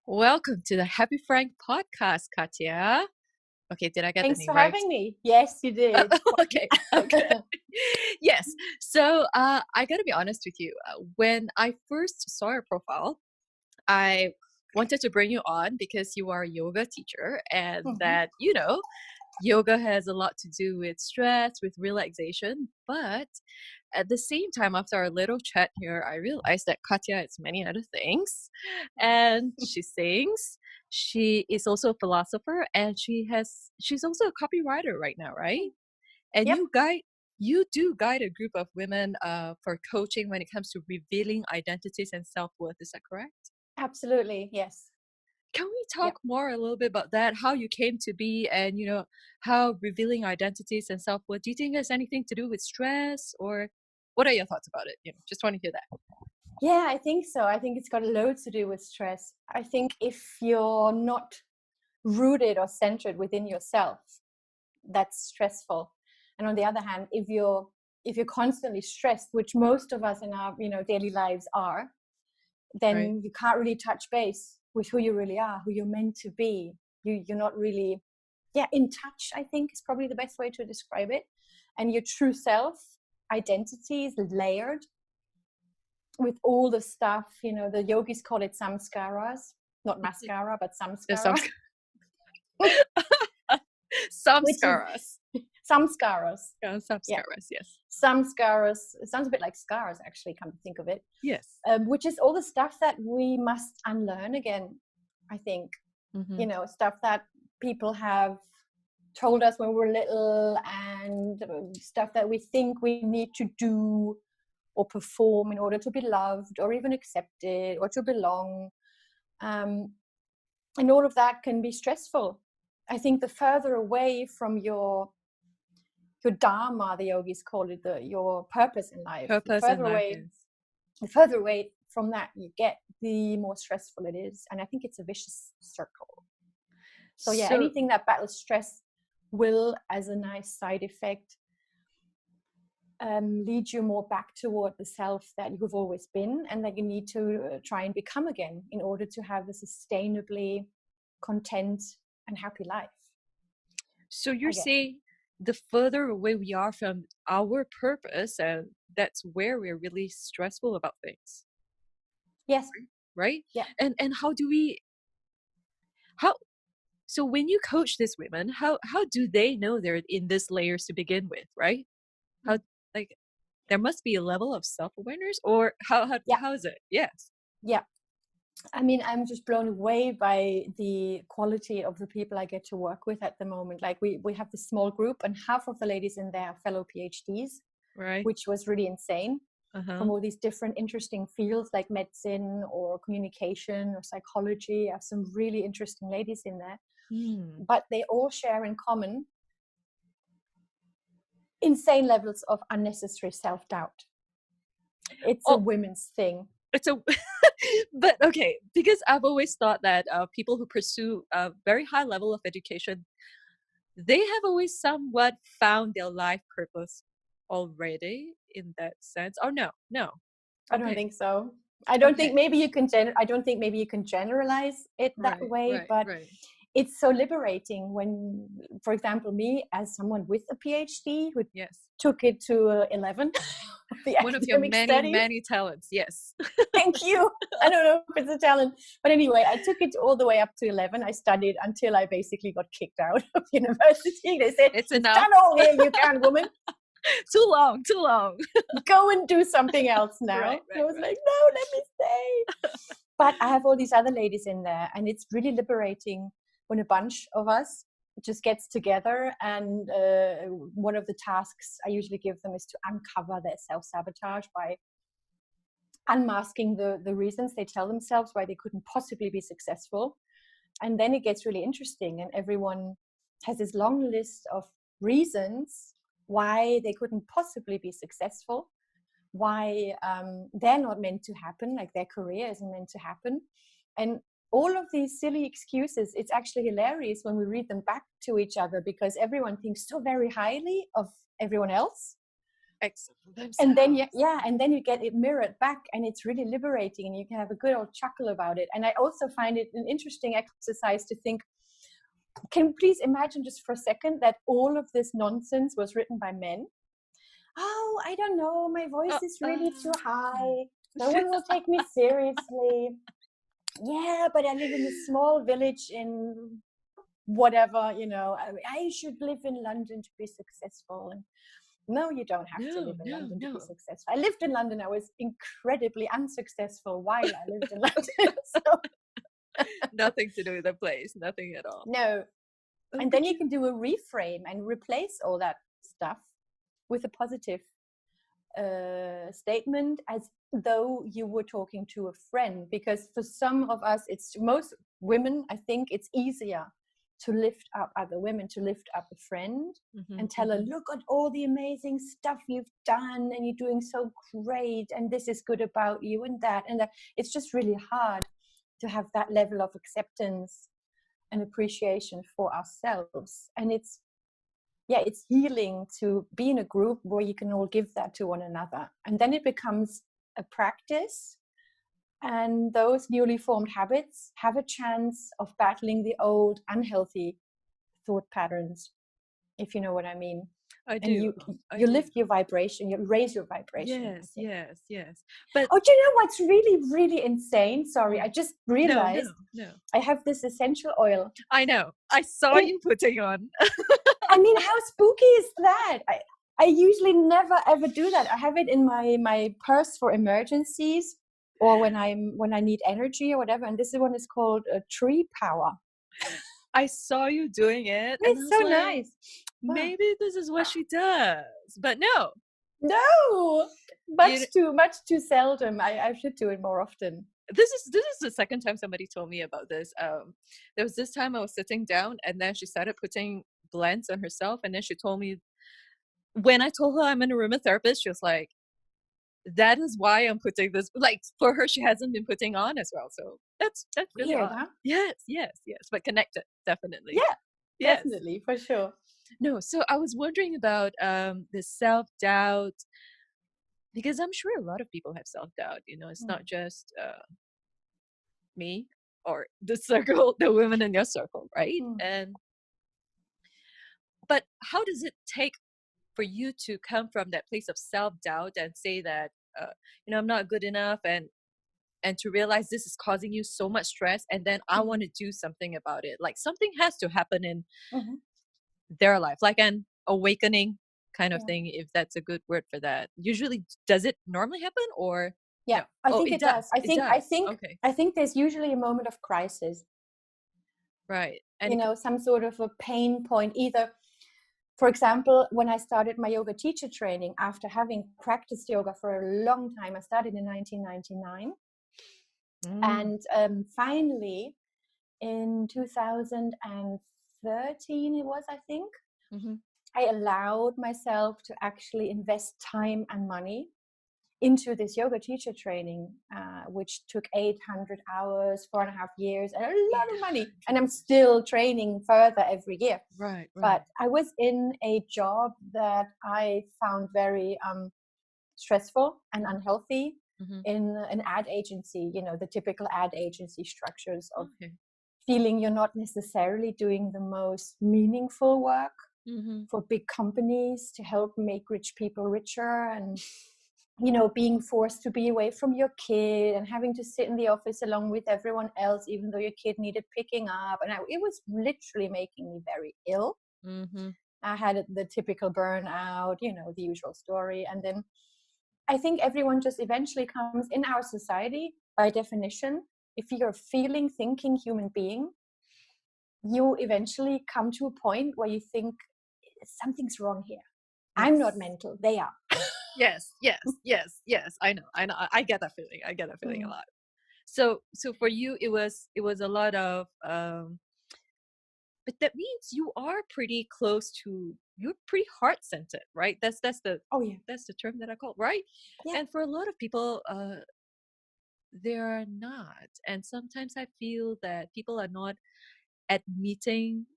Welcome to the Happy Frank podcast, Katja. Okay, did I get the Thanks name for right? having me. Yes, you did. Okay, okay. Yes. So I gotta be honest with you. When I first saw your profile, I wanted to bring you on because you are a yoga teacher and Mhm. that, yoga has a lot to do with stress, with relaxation. But at the same time, after our little chat here, I realized that Katja is many other things. And she sings. She is also a philosopher and she's also a copywriter right now, right? And Yep, you do guide a group of women for coaching when it comes to revealing identities and self-worth. Is that correct? absolutely. Yes. Can we Yep. talk more a little bit about that? How you came to be and how revealing identities and self-worth, do you think it has anything to do with stress or what are your thoughts about it? Just want to hear that. Yeah, I think so. I think it's got a lot to do with stress. I think if you're not rooted or centered within yourself, that's stressful. And on the other hand, if you're constantly stressed, which most of us in our daily lives are, Right. then you can't really touch base with who you really are, who you're meant to be. You're not really, in touch, I think is probably the best way to describe it. And your true self identity is layered with all the stuff, the yogis call it samskaras, not mascara, but There's some samskara, some which is scaras. samskaras. Some Yeah, scaras, yes. samskaras. It sounds a bit like scars, actually, come to think of it. Yes. Which is all the stuff that we must unlearn again, I think. Mm-hmm. Stuff that people have told us when we were little, and stuff that we think we need to do or perform in order to be loved or even accepted or to belong. And all of that can be stressful. I think the further away from your dharma, the yogis call it, your purpose in life, the Purpose in further life away is. the further away from that you get, the more stressful it is. And I think it's a vicious circle. So yeah, So anything that battles stress will, as a nice side effect, lead you more back toward the self that you've always been and that you need to try and become again in order to have a sustainably content and happy life, so you're I guess. saying the further away we are from our purpose, and that's where we're really stressful about things, Yes. right? Yeah. And how do we how so when you coach these women, how do they know they're in this layers to begin with, right? How, like, there must be a level of self-awareness, or Yeah. how is it? Yes. Yeah. I mean, I'm just blown away by the quality of the people I get to work with at the moment. Like we have this small group, and half of the ladies in there are fellow PhDs, Right. which was really insane, Uh-huh. from all these different interesting fields like medicine or communication or psychology. I have some really interesting ladies in there, Hmm. but they all share in common insane levels of unnecessary self-doubt. It's a Oh, women's thing. it's a but okay, because I've always thought that people who pursue a very high level of education, they have always somewhat found their life purpose already in that sense. Oh, no, no. I don't Okay. think so. I don't think Okay. maybe you can I don't think maybe you can generalize it that Right, way, right, but right. it's so liberating when, for example, me as someone with a PhD who Yes. took it to 11 of the One of your academic many, studies. many talents. Yes. Thank you. I don't know if it's a talent, but anyway, I took it all the way up to 11. I studied until I basically got kicked out of university. They said, It's "You've enough. done all here you can, woman. Too long, too long. Go and do something else Right, now." And I right, was right. like, "No, let me stay." But I have all these other ladies in there, and it's really liberating when a bunch of us just gets together. And one of the tasks I usually give them is to uncover their self-sabotage by unmasking the reasons they tell themselves why they couldn't possibly be successful. And then it gets really interesting, and everyone has this long list of reasons why they couldn't possibly be successful, why they're not meant to happen, like their career isn't meant to happen. And all of these silly excuses, it's actually hilarious when we read them back to each other, because everyone thinks so very highly of everyone else, accept themselves. And then and then you get it mirrored back, and it's really liberating, and you can have a good old chuckle about it. And I also find it an interesting exercise to think, can you please imagine just for a second that all of this nonsense was written by men? Oh, I don't know, my voice is really too high, no one will take me seriously. Yeah, but I live in a small village in whatever, I should live in London to be successful. And no, you don't have to live in London to be successful. I lived in London. I was incredibly unsuccessful while I lived in London. So nothing to do with the place, nothing at all. No. And then you can do a reframe and replace all that stuff with a positive statement, as though you were talking to a friend. Because for some of us, it's most women, I think it's easier to lift up other women, to lift up a friend and tell her, look at all the amazing stuff you've done, and you're doing so great, and this is good about you, and that. It's just really hard to have that level of acceptance and appreciation for ourselves. And it's healing to be in a group where you can all give that to one another. And then it becomes a practice. And those newly formed habits have a chance of battling the old unhealthy thought patterns, if you know what I mean. I do. And you lift your vibration, you raise your vibration. Yes. But do you know what's really, really insane? Sorry, I just realized no. I have this essential oil. I know. I saw you putting on. I mean, how spooky is that? I usually never ever do that. I have it in my purse for emergencies, or when I need energy or whatever. And this one is called Tree Power. I saw you doing it. It's so nice. Maybe this is what she does, but no, much too seldom. I should do it more often. This is the second time somebody told me about this. There was this time I was sitting down, and then she started putting blends on herself, and then she told me, when I told her I'm an aromatherapist, she was like, that is why I'm putting this. Like, for her, she hasn't been putting on as well. So that's really weird, odd. huh? Yes, but connected, definitely. Yeah, yes. Definitely, for sure. No, so I was wondering about the self-doubt, because I'm sure a lot of people have self-doubt. It's not just me or the circle, the women in your circle, right? But how does it take for you to come from that place of self-doubt and say that I'm not good enough, and to realize this is causing you so much stress, and then I want to do something about it? Like, something has to happen in their life, like an awakening kind of thing, if that's a good word for that. Usually, does it normally happen, or no? I think it does. I think there's usually a moment of crisis, right? And some sort of a pain point. Either, for example, when I started my yoga teacher training, after having practiced yoga for a long time, I started in 1999, and finally in 2013 it was, I think, I allowed myself to actually invest time and money into this yoga teacher training, which took 800 hours, 4.5 years, and a lot of money. And I'm still training further every year. Right. But I was in a job that I found very stressful and unhealthy, in an ad agency, the typical ad agency structures of feeling you're not necessarily doing the most meaningful work for big companies to help make rich people richer, and being forced to be away from your kid and having to sit in the office along with everyone else, even though your kid needed picking up. And it was literally making me very ill. I had the typical burnout, the usual story. And then I think everyone just eventually comes, in our society, by definition, if you're a feeling, thinking human being, you eventually come to a point where you think something's wrong here. I'm not mental, they are. Yes. I know. I get that feeling. A lot. So for you, it was a lot of, but that means you are pretty close to, you're pretty heart-centered, right? That's the that's the term that I call, right? Yeah. And for a lot of people, they are not. And sometimes I feel that people are not admitting.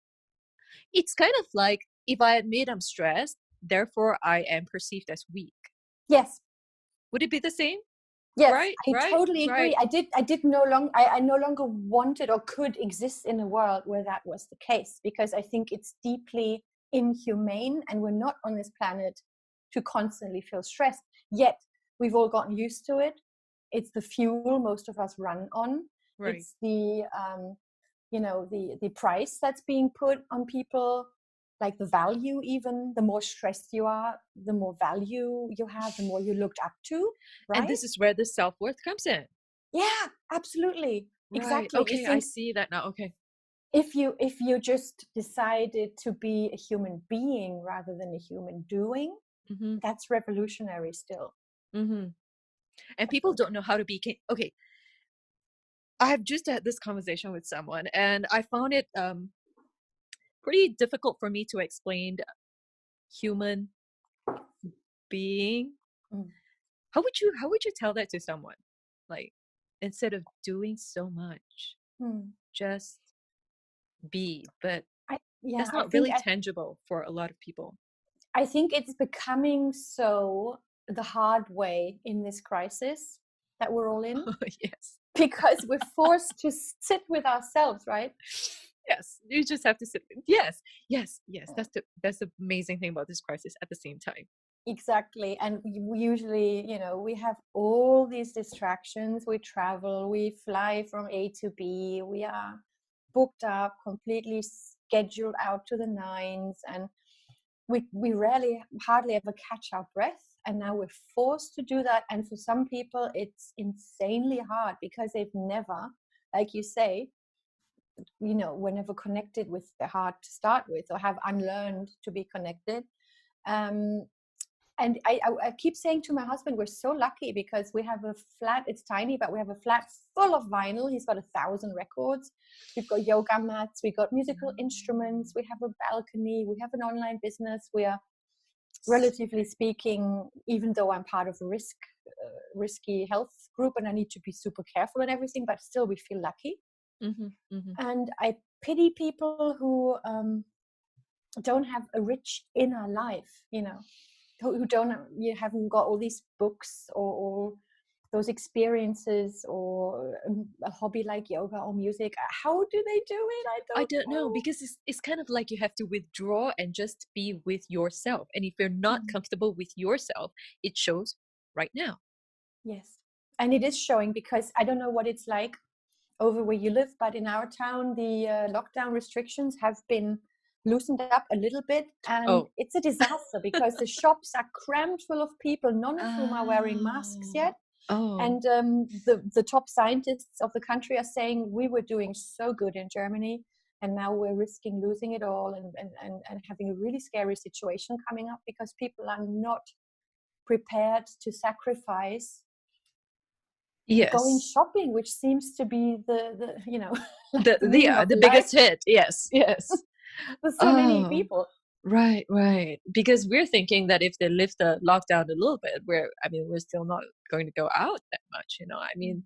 It's kind of like, if I admit I'm stressed, therefore I am perceived as weak. Yes. Would it be the same? Yes, Right, I right, totally agree. right, I no longer wanted or could exist in a world where that was the case, because I think it's deeply inhumane, and we're not on this planet to constantly feel stressed. Yet we've all gotten used to it. It's the fuel most of us run on. right. It's the price that's being put on people, like the value. Even the more stressed you are, the more value you have, the more you're looked up to, And right? this is where the self-worth comes in. Yeah, absolutely. Right. Exactly. You Okay, I think see that now. Okay. if you just decided to be a human being rather than a human doing, Mm-hmm. that's revolutionary still. Mm-hmm. And people don't know how to be okay. I have just had this conversation with someone, and I found it pretty difficult for me to explain human being. Mm. How would you tell that to someone? Like, instead of doing so much, Mm. just be. But Yeah, that's not really tangible for a lot of people. I think it's becoming so the hard way in this crisis that we're all in, Yes. because we're forced to sit with ourselves, right? Yes. You just have to sit. Yes. Yes. Yes. That's the amazing thing about this crisis at the same time. Exactly. And we usually, we have all these distractions. We travel, we fly from A to B, we are booked up, completely scheduled out to the nines, and we hardly ever catch our breath. And now we're forced to do that. And for some people, it's insanely hard because they've never, like you say, were never connected with the heart to start with, or have unlearned to be connected. Um, and I keep saying to my husband, we're so lucky because we have a flat. It's tiny, but we have a flat full of vinyl. He's got 1,000 records. We've got yoga mats. We've got musical instruments. We have a balcony. We have an online business. We are, relatively speaking, even though I'm part of a risky health group and I need to be super careful and everything, but still we feel lucky. Mm-hmm. Mm-hmm. And I pity people who don't have a rich inner life, who don't, you haven't got all these books, or those experiences, or a hobby like yoga or music. How do they do it? I I don't don't know, know. because it's kind of like you have to withdraw and just be with yourself. And if you're not Mm. comfortable with yourself, it shows right now. Yes, and it is showing, because I don't know what it's like over where you live, but in our town the lockdown restrictions have been loosened up a little bit, and Oh. it's a disaster because the shops are crammed full of people, none of whom are wearing masks Oh. yet. Oh. And the top scientists of the country are saying we were doing so good in Germany, and now we're risking losing it all, and having a really scary situation coming up, because people are not prepared to sacrifice going Yes. shopping, which seems to be the like The the the meaning uh, of the life biggest hit. Yes. Yes. for so many Oh. people. Right, right. Because we're thinking that if they lift the lockdown a little bit, we're still not going to go out that much. I mean,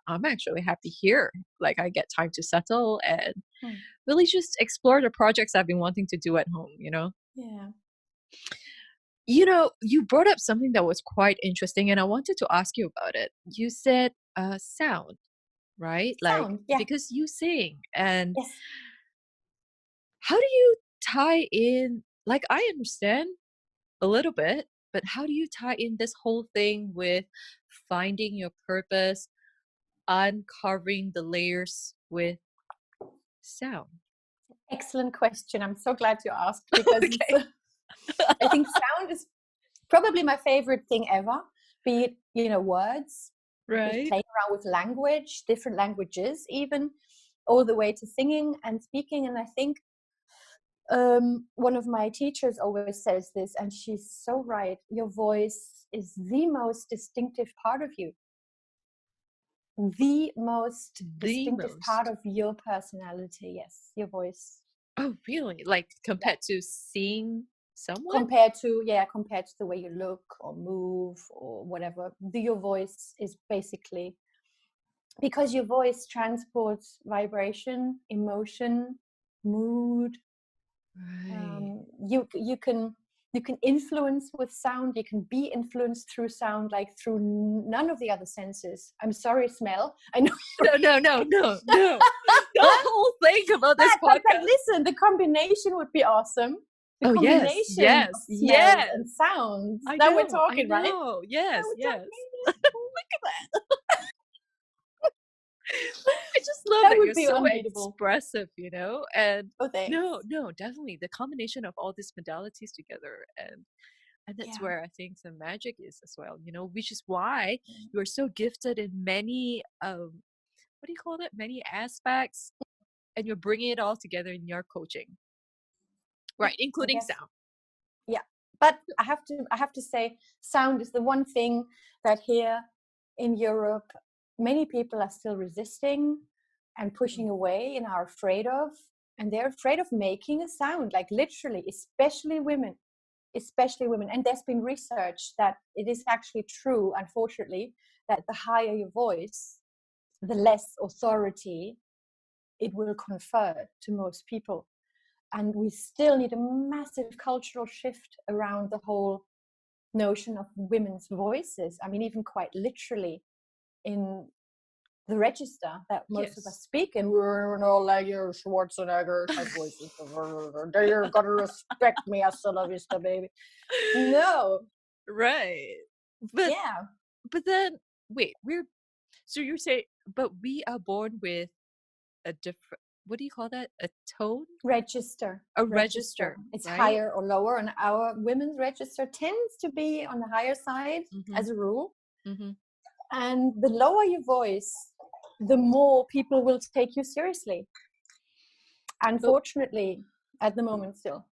I'm actually happy here. Like, I get time to settle and Hmm. really just explore the projects I've been wanting to do at home. Yeah. You brought up something that was quite interesting, and I wanted to ask you about it. You said sound, right? Like, Sound. Yeah. because you sing, and Yes. how do you tie in, like, I understand a little bit, but how do you tie in this whole thing with finding your purpose, uncovering the layers with sound? Excellent question. I'm so glad you asked, because it's Okay. I think sound is probably my favorite thing ever. Be it, words, just Right? playing around with language, different languages, even all the way to singing and speaking. And I think one of my teachers always says this, and she's so right. Your voice is the most distinctive part of you, the most The distinctive part most. of your personality. Yes, your voice. Oh, really? Like, Yeah. compared to seeing someone? Compared to the way you look or move or whatever, your voice is basically, because your voice transports vibration, emotion, mood. Right. You can You can influence with sound. You can be influenced through sound, like through none of the other senses. I'm sorry, smell. I know. No. The whole thing about this But podcast. listen, the combination would be awesome. The Oh yes, combination of yes, smells yes. and sounds. I Now we're know, I talking, right? know. Now Yes, we're yes. talking. Look at that. I just love That that would you're be so unbeatable. expressive, you know? And Oh, thanks. no, definitely the combination of all these modalities together, and that's Yeah. where I think the magic is as well, you know, which is why you're so gifted in many what do you call it? Many aspects, and you're bringing it all together in your coaching. Yeah, Right, I including guess. sound. Yeah. But I have to say, sound is the one thing that here in Europe, many people are still resisting and pushing away and are afraid of. And they're afraid of making a sound, like literally, especially women. Especially women. And there's been research that it is actually true, unfortunately, that the higher your voice, the less authority it will confer to most people. And we still need a massive cultural shift around the whole notion of women's voices. I mean, even quite literally in the register that most of us Yes. speak in, we're all like your Schwarzenegger type voices. You're gonna respect me, hasta la vista, baby. No, Right. But yeah, but then wait, so you're saying but we are born with a different, what do you call that? A tone? register. A Register. register, It's right? higher or lower, and our women's register tends to be on the higher side Mhm. as a rule. Mhm. And the lower your voice, the more people will take you seriously. But Unfortunately, at the moment, still.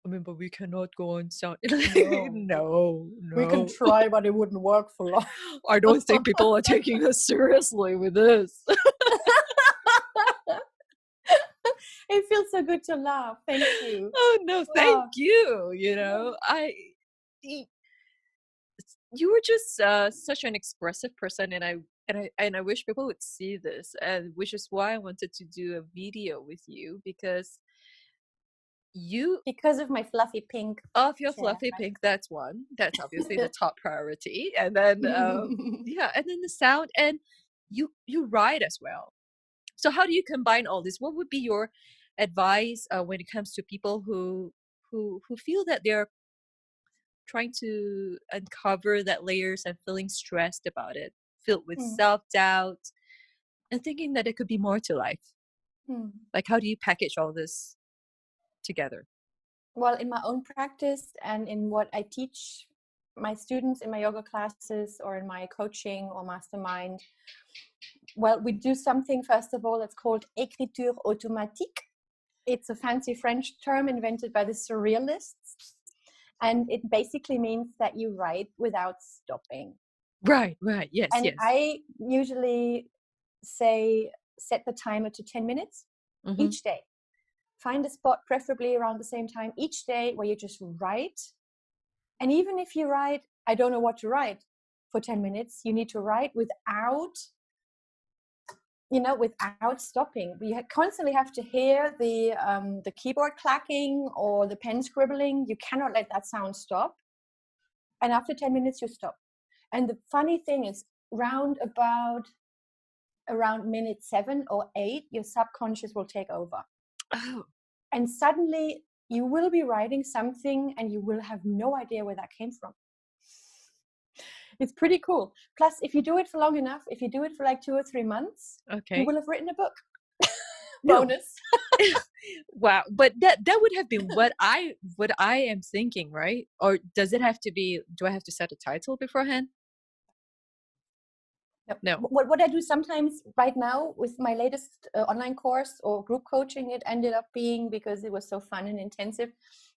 I mean, but we cannot go on sound. No, No, we can no. try, but it wouldn't work for long. I don't think people are taking us seriously with this. It feels so good to laugh. Thank you. Oh no, thank Oh, you. You know, y- you were just such an expressive person, and I wish people would see this, and which is why I wanted to do a video with you because you because of my fluffy pink of your chair, fluffy pink. That's one. That's obviously the top priority, and then right? yeah, and then the sound, and you write as well. So how do you combine all this? What would be your advice when it comes to people who feel that they're trying to uncover that layers and feeling stressed about it, filled with Hmm, self-doubt and thinking that it could be more to life? hmm. Like how do you package all this together? Well, in my own practice and in what I teach my students in my yoga classes or in my coaching or mastermind, well, we do something, first of all, that's called écriture automatique. It's a fancy French term invented by the surrealists. And it basically means that you write without stopping. Right, yes, And yes. I usually say, set the timer to 10 minutes Mm-hmm. each day. Find a spot, preferably around the same time each day, where you just write. And even if you write, I don't know what to write for 10 minutes, you need to write without, without stopping. We constantly have to hear the keyboard clacking or the pen scribbling. You cannot let that sound stop. And after 10 minutes, you stop. And the funny thing is, around minute 7 or 8, your subconscious will take over. Oh, And suddenly you will be writing something and you will have no idea where that came from. It's pretty cool. Plus, if you do it for long enough, if you do it for like 2 or 3 months, you okay. will have written a book. No. Bonus. Wow, but that would have been what I am thinking, right? Or does it have to be, do I have to set a title beforehand? No. What I do sometimes right now with my latest online course or group coaching, it ended up being, because it was so fun and intensive,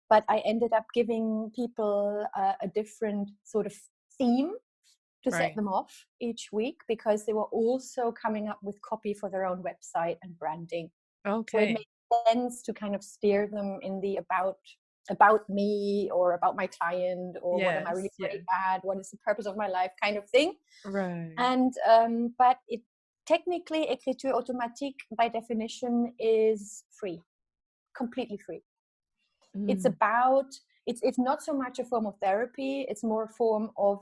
but I ended up giving people a different sort of theme to set Right. them off each week, because they were also coming up with copy for their own website and branding. So it Okay. made sense to kind of steer them in the about me or about my client, or what am I really Yes, yeah. great at, what is the purpose of my life, kind of thing. Right. And but it technically, écriture automatique by definition is free, completely free. It's Mm, about, it's not so much a form of therapy, it's more a form of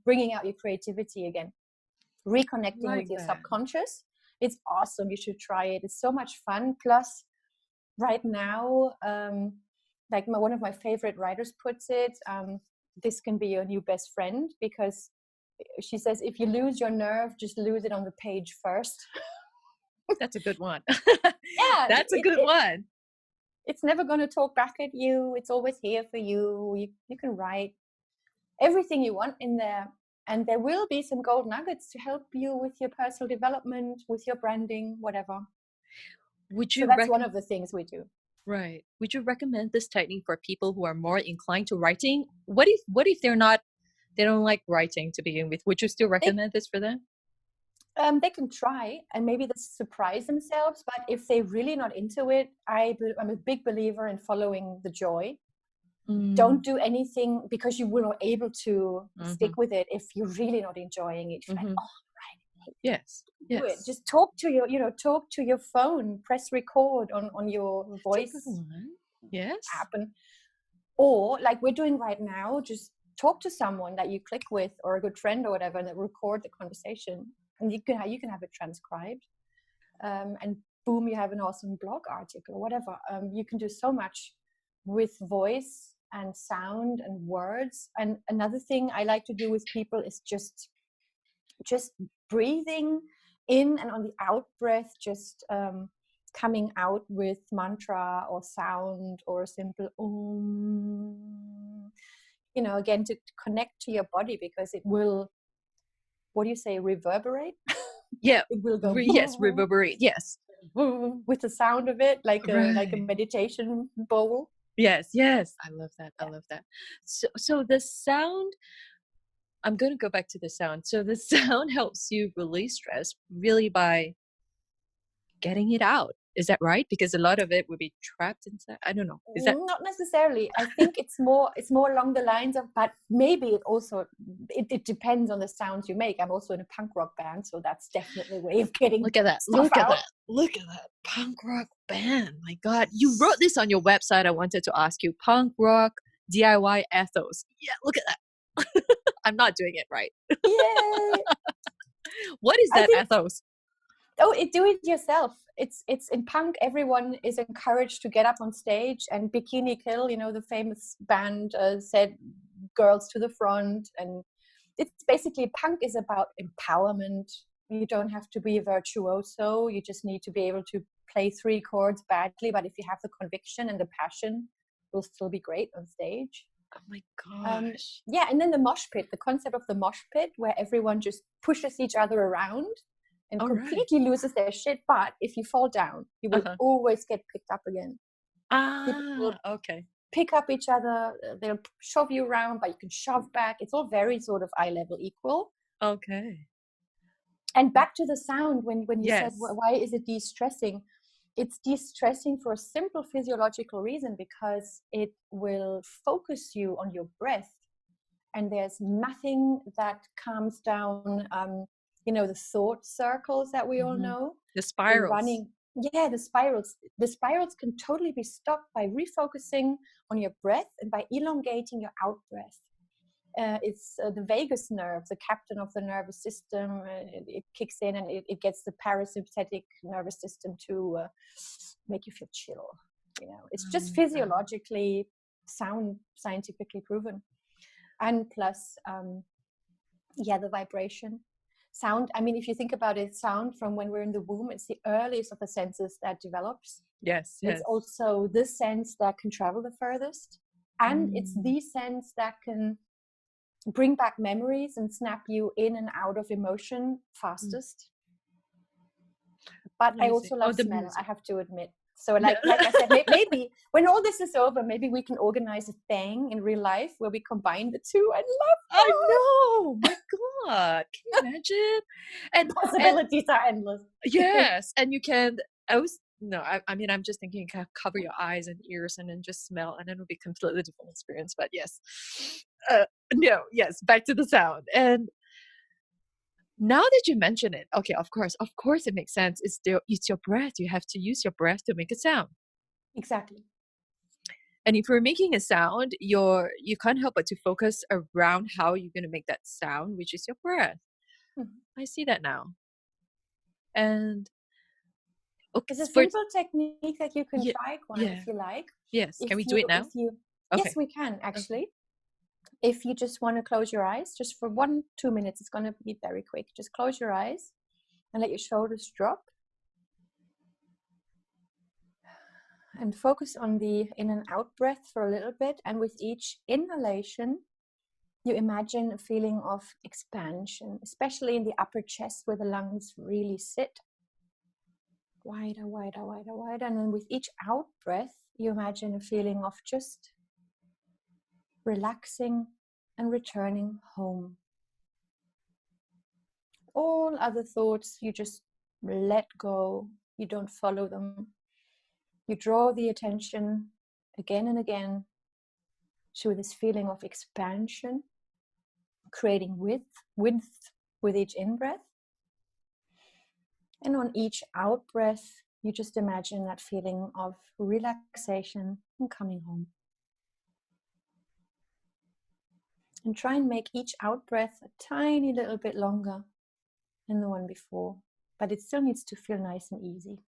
bringing out your creativity again, reconnecting with like your that. subconscious. It's awesome. You should try it. It's so much fun. Plus, right now, like one of my favorite writers puts it, this can be your new best friend, because she says if you lose your nerve, just lose it on the page first. That's a good one. Yeah, That's a good one. it's never going to talk back at you. It's always here for you. You can write everything you want in there. And there will be some gold nuggets to help you with your personal development, with your branding, whatever. Would So you that's one recommend? of the things we do. Right. Would you recommend this technique for people who are more inclined to writing? What if they're not, they don't like writing to begin with? Would you still They recommend this for them? they can try and maybe they surprise themselves, but if they're really not into it, I'm a big believer in following the joy. Mm, Don't do anything because you will not able to mm-hmm, stick with it if you're really not enjoying it. You're like, mm-hmm. oh, right, Yes. do it. Yes. Just talk to your, talk to your phone, press record on your That's a good voice one. Yes. app, and or like we're doing right now, just talk to someone that you click with or a good friend or whatever, and record the conversation, and you can have it transcribed, and boom, you have an awesome blog article or whatever. You can do so much with voice and sound and words. And another thing I like to do with people is just breathing in, and on the out breath, just coming out with mantra or sound or a simple again, to connect to your body, because it will, what do you say, reverberate. Yeah. It will go Yes. Reverberate. Yes. with the sound of it, like a Right. meditation bowl. Yes. Yes. I love that. I Yeah. love that. So the sound, I'm going to go back to the sound. So the sound helps you release stress really by getting it out. Is that right? Because a lot of it would be trapped inside. I don't know. Is that Not necessarily. I think it's more along the lines of, but maybe it depends on the sounds you make. I'm also in a punk rock band, so that's definitely a way of getting look at that. stuff Look at out. that. Look at that. Punk rock band. My God. You wrote this on your website. I wanted to ask you. Punk rock DIY ethos. Yeah, look at that. I'm not doing it right. Yay! What is I that think, ethos? oh, do it yourself. It's in punk, everyone is encouraged to get up on stage, and Bikini Kill, the famous band, said girls to the front. And it's basically, punk is about empowerment. You don't have to be a virtuoso, you just need to be able to play three chords badly, but if you have the conviction and the passion, you'll still be great on stage. Oh my gosh. Yeah, and then the mosh pit, the concept of the mosh pit, where everyone just pushes each other around and All right. completely loses their shit. But if you fall down, you will Uh-huh. always get picked up again. People will Okay. pick up each other, they'll shove you around, but you can shove back. It's all very sort of eye level equal. Okay. And back to the sound, when you said, Yes. why is it de-stressing? It's de-stressing for a simple physiological reason, because it will focus you on your breath. And there's nothing that calms down, the thought circles that we all Hmm. know, The the spirals. running. Yeah, the spirals can totally be stopped by refocusing on your breath and by elongating your out breath. It's the vagus nerve, the captain of the nervous system. It kicks in, and it gets the parasympathetic nervous system to make you feel chill. It's Oh just my God. physiologically sound, scientifically proven. And plus, yeah, the vibration. Sound, I mean, if you think about it, sound, from when we're in the womb, it's the earliest of the senses that develops. Yes, It's yes. also the sense that can travel the furthest. And it's Mm, the sense that can bring back memories and snap you in and out of emotion mm. fastest. But I Amazing. also Oh, love the smell, I music. have to admit. So like I said, maybe when all this is over, maybe we can organize a thing in real life where we combine the two. I love I know. My God. Can you imagine? And that. and Possibilities are endless. yes, and you can. I was no. I mean, I'm just thinking, kind of cover your eyes and ears, and then just smell, and then it'll be completely different experience. But yes, uh, no, yes. Back to the sound. And now that you mention it, okay, of course, it makes sense. It's your breath. You have to use your breath to make a sound. Exactly. And if you're making a sound, you can't help but to focus around how you're going to make that sound, which is your breath. I see that now. And okay, It's a simple technique that you can try, Kwan, yeah, if you like. yes. Can we do it now? Yes, we can actually. If you just want to close your eyes, just for 1-2 minutes, it's going to be very quick. Just close your eyes and let your shoulders drop. And focus on the in and out breath for a little bit. And with each inhalation, you imagine a feeling of expansion, especially in the upper chest where the lungs really sit. Wider, wider, wider, wider. And then with each out breath, you imagine a feeling of just relaxing and returning home. All other thoughts, you just let go. You don't follow them. You draw the attention again and again to this feeling of expansion, creating width with each in-breath. And on each out-breath, you just imagine that feeling of relaxation and coming home. And try and make each out-breath a tiny little bit longer than the one before, but it still needs to feel nice and easy.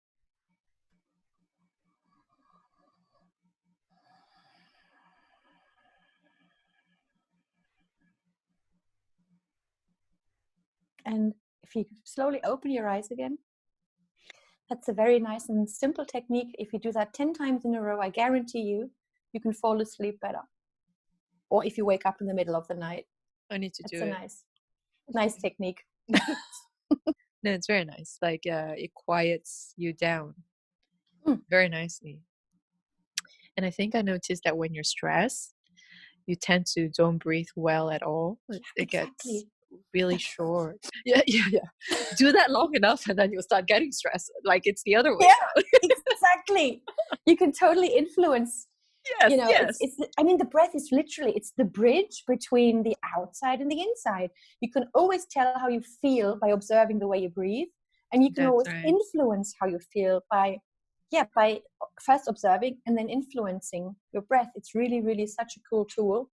And if you slowly open your eyes again, that's a very nice and simple technique. If you do that 10 times in a row, I guarantee you can fall asleep better. Or if you wake up in the middle of the night. I need to do it. It's a nice technique. No, it's very nice. Like it quiets you down very nicely. And I think I noticed that when you're stressed, you tend to don't breathe well at all. It gets really short. Yeah. Do that long enough and then you'll start getting stressed. Like it's the other way. Yeah, exactly. You can totally influence. Yes, you know, yes. I mean, the breath is literally, it's the bridge between the outside and the inside. You can always tell how you feel by observing the way you breathe. And you can always influence how you feel by first observing and then influencing your breath. It's really, really such a cool tool.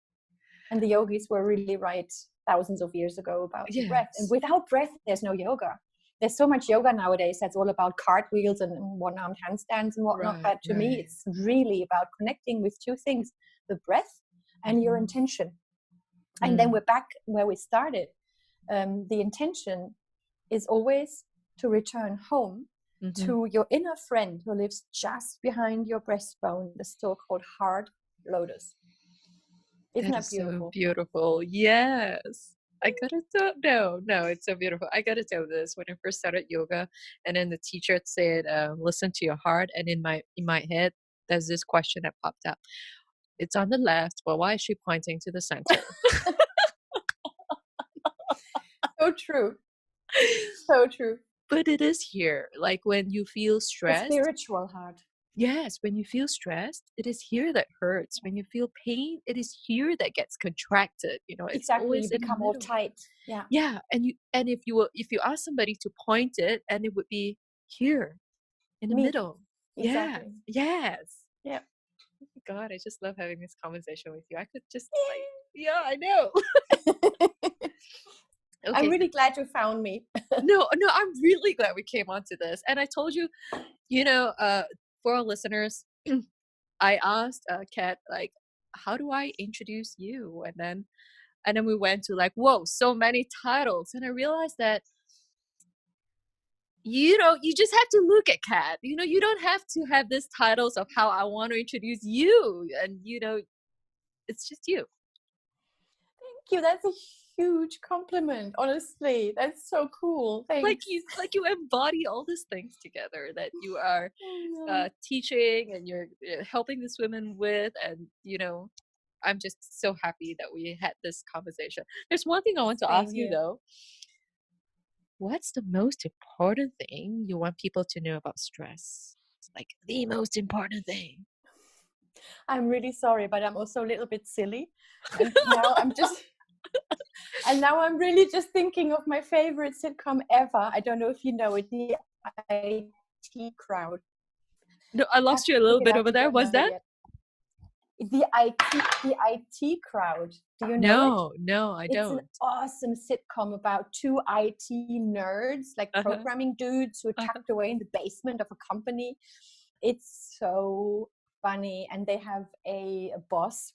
And the yogis were really right thousands of years ago about the breath. And without breath, there's no yoga. There's so much yoga nowadays that's all about cartwheels and one-armed handstands and whatnot. But to me, it's really about connecting with two things, the breath and your intention. And then we're back where we started. The intention is always to return home to your inner friend who lives just behind your breastbone, the so-called heart lotus. Isn't that beautiful? So beautiful. Yes. I gotta tell, no, it's so beautiful. I gotta tell this when I first started yoga, and then the teacher said, "Listen to your heart." And in my head, there's this question that popped up. It's on the left, but why is she pointing to the center? So true. So true. But it is here. Like when you feel stressed. The spiritual heart. Yes, when you feel stressed, it is here that hurts. When you feel pain, it is here that gets contracted. You know, it's exactly. Always you become all tight. Yeah, and if you ask somebody to point it, and it would be here, in the middle. Exactly. Yes. Yeah. Oh my God, I just love having this conversation with you. I could just I know. Okay, I'm really glad you found me. No, I'm really glad we came onto this. And I told you, for our listeners, I asked Kat, like, how do I introduce you? And then we went to like, whoa, so many titles. And I realized that, you just have to look at Kat. You don't have to have these titles of how I want to introduce you. And, it's just you. Thank you. That's a huge compliment. Honestly, that's so cool. Thanks. Like you embody all these things together that you are teaching and you're helping these women with, and I'm just so happy that we had this conversation. There's one thing I want to ask you though. What's the most important thing you want people to know about stress? Like the most important thing. I'm really sorry, but I'm also a little bit silly. And now I'm really just thinking of my favorite sitcom ever. I don't know if you know it, the IT Crowd. No, I lost you a little bit over there. Was that? the IT crowd. Do you know it? No, I It's an don't. awesome sitcom about two IT nerds, like Uh-huh. programming dudes who are Uh-huh. tucked away in the basement of a company. It's so funny. And they have a boss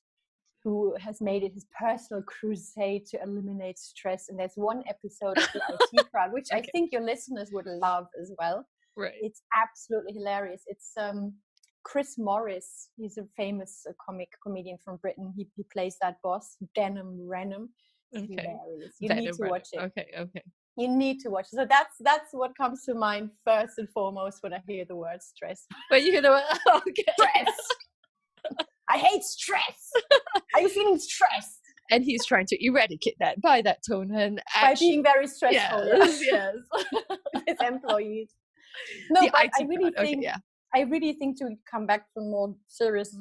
who has made it his personal crusade to eliminate stress. And there's one episode of the IT crowd, which I Okay. think your listeners would love as well. Right. It's absolutely hilarious. It's Chris Morris. He's a famous comedian from Britain. He plays that boss, Denham Renham. It's Okay. hilarious. You need Venom, to Venom. watch it. Okay, okay. You need to watch it. So that's what comes to mind first and foremost when I hear the word stress. But you know what? Okay. Stress. I hate stress. Are you feeling stressed? And he's trying to eradicate that by that tone and By action. being very stressful, Yes, yes. with his employees. No, The but IT crowd. Okay, yeah. I really think to come back to more serious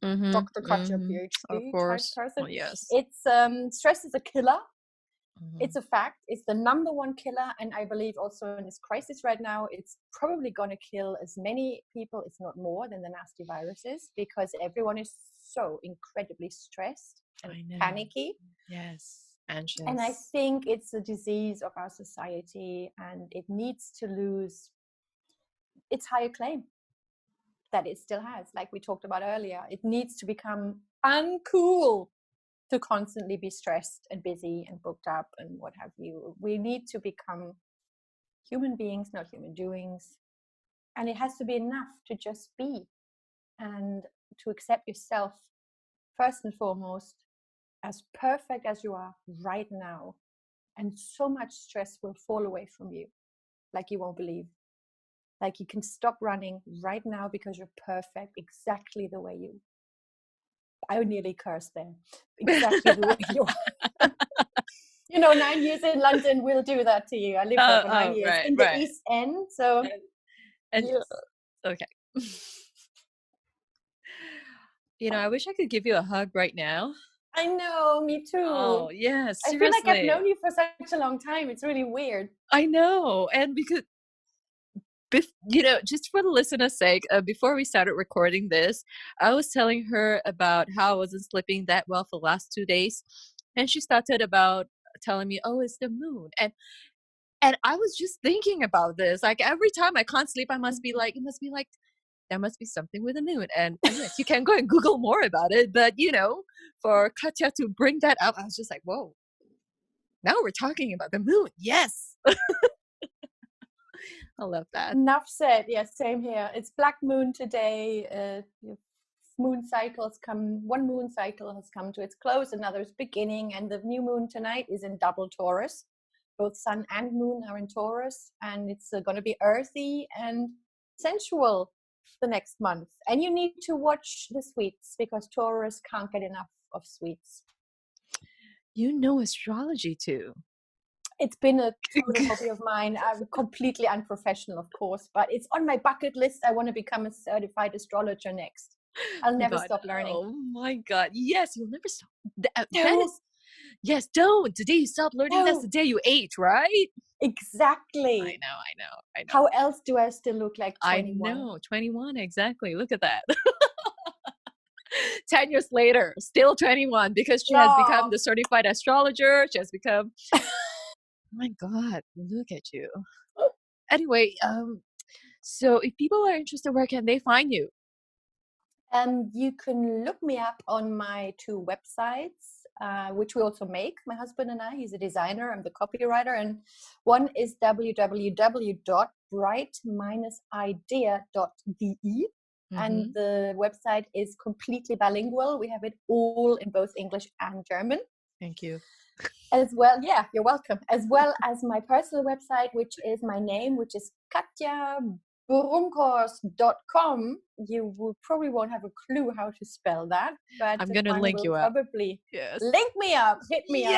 Dr. Katja Of PhD type course. person. Oh, yes. It's stress is a killer. Mhm. It's a fact. It's the number one killer, and I believe also in this crisis right now, it's probably going to kill as many people, if not more, than the nasty viruses, because everyone is so incredibly stressed and I know. panicky. Yes. Anxious. And I think it's a disease of our society, and it needs to lose its higher claim that it still has, like we talked about earlier. It needs to become uncool to constantly be stressed and busy and booked up and what have you. We need to become human beings, not human doings. And it has to be enough to just be and to accept yourself first and foremost as perfect as you are right now. And so much stress will fall away from you like you won't believe. Like you can stop running right now because you're perfect exactly the way you. I would nearly curse there. Exactly the way you are. 9 years in London will do that to you. I lived there for 9 years right, in the right. East End. So, And yes. okay. I wish I could give you a hug right now. I know, me Oh, too. yes, I feel like I've seriously. known you for such a long time. It's really weird. I know. And because just for the listener's sake, before we started recording this, I was telling her about how I wasn't sleeping that well for the last 2 days, and she started about telling me, "Oh, it's the moon," and I was just thinking about this. Like every time I can't sleep, it must be like there must be something with the moon. And yes, you can go and Google more about it. But for Katja to bring that up, I was just like, whoa. Now we're talking about the moon. Yes. I love that. Enough said. Yes, same here. It's Black Moon today. Moon cycles come. One moon cycle has come to its close, another is beginning, and the new moon tonight is in double Taurus. Both sun and moon are in Taurus, and it's going to be earthy and sensual the next month. And you need to watch the sweets because Taurus can't get enough of sweets. You know astrology too. It's been a total hobby of mine. I'm completely unprofessional, of course, but it's on my bucket list. I want to become a certified astrologer next. I'll never stop learning. Oh my God. Yes, you'll never stop. That No, is, yes, don't. The day you stop learning, that's no, the day you age, right? exactly. I know. How else do I still look like I 21? know. 21, exactly. Look at that. 10 years later, still 21 because she has become No. the certified astrologer. She has become, oh my God, look at you. Anyway, so if people are interested, where can they find you? You can look me up on my 2 websites, which we also make, my husband and I. He's a designer, I'm the copywriter. And one is www.bright-idea.de. And the website is completely bilingual. We have it all in both English and German. Thank you. As well, yeah, you're welcome. As well as my personal website, which is my name, which is Katja Brunkhorst.com. You probably won't have a clue how to spell that, but I'm going to one link will you up. probably Yes. link me up, hit me up,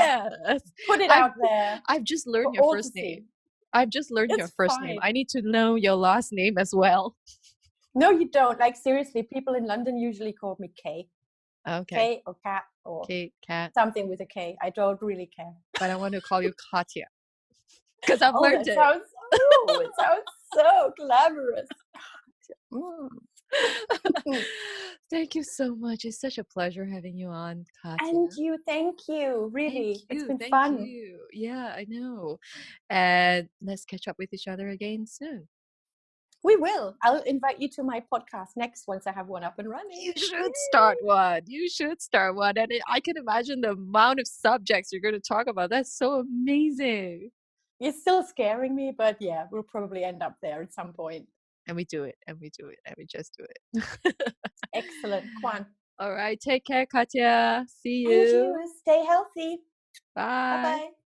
Yes. put it out there. I've just learned for your all first to name. see. I've just learned your It's first name. fine. I need to know your last name as well. No, you don't. Like, seriously, people in London usually call me Kay. Okay. Kay or Cat or Kate, Cat. something with a K. I don't really care. But I want to call you Katja. Because I've Oh, learned that it. sounds, it sounds so glamorous. Thank you so much. It's such a pleasure having you on, And Katya. you, thank you. Thank Really, it's you. been Thank fun. you. Yeah, I know. And let's catch up with each other again soon. We will. I'll invite you to my podcast next once I have one up and running. You should start Yay! one. You should start one. And I can imagine the amount of subjects you're going to talk about. That's so amazing. It's still scaring me, but yeah, we'll probably end up there at some point. And we do it. And we do it. And we just do it. Excellent, Quan. All right. Take care, Katya. See And you. you stay healthy. Bye Bye. bye.